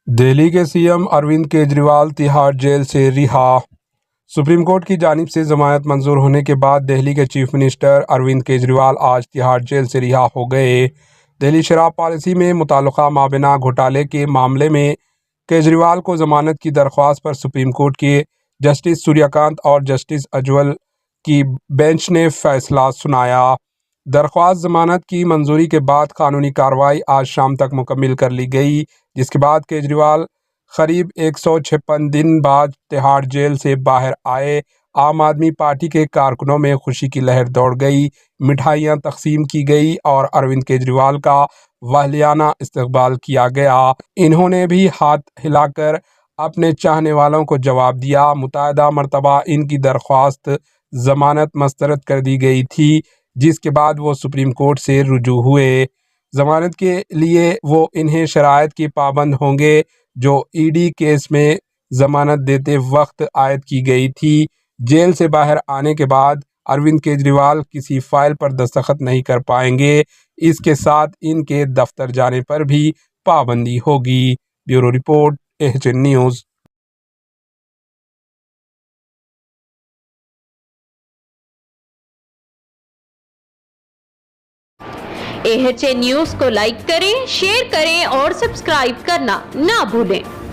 दिल्ली के CM Arvind Kejriwal Tihar jail से रिहा। सुप्रीम कोर्ट की जानिब से जमानत मंजूर होने के बाद दिल्ली के चीफ मिनिस्टर अरविंद केजरीवाल आज तिहाड़ जेल से रिहा हो गए। दिल्ली शराब पॉलिसी में मुताल्लिका माबना घोटाले के मामले में केजरीवाल को जमानत की दरख्वास्त पर सुप्रीम कोर्ट के जस्टिस सूर्यकांत और जस्टिस अज्वल की बेंच ने फैसला सुनाया। दरख्वास्त जमानत की मंजूरी के बाद कानूनी कार्रवाई आज शाम तक मुकम्मिल कर ली गई, जिसके बाद केजरीवाल करीब 156 दिन बाद तिहाड़ जेल से बाहर आए। आम आदमी पार्टी के कारकुनों में खुशी की लहर दौड़ गई, मिठाइयां तकसीम की गई और अरविंद केजरीवाल का वाहियाना इस्तकबाल किया गया। इन्होंने भी हाथ हिलाकर अपने चाहने वालों को जवाब दिया। मुतअद्दिदा मरतबा इनकी दरख्वास्त जमानत मस्तरद कर दी गई थी, जिसके बाद वो सुप्रीम कोर्ट से रुजू हुए। जमानत के लिए वो इन्हें शराइत की पाबंद होंगे जो ईडी केस में जमानत देते वक्त आयद की गई थी। जेल से बाहर आने के बाद अरविंद केजरीवाल किसी फाइल पर दस्तखत नहीं कर पाएंगे। इसके साथ इनके दफ्तर जाने पर भी पाबंदी होगी। Bureau report, HN news. HN news को लाइक करें, शेयर करें और सब्सक्राइब करना ना भूलें।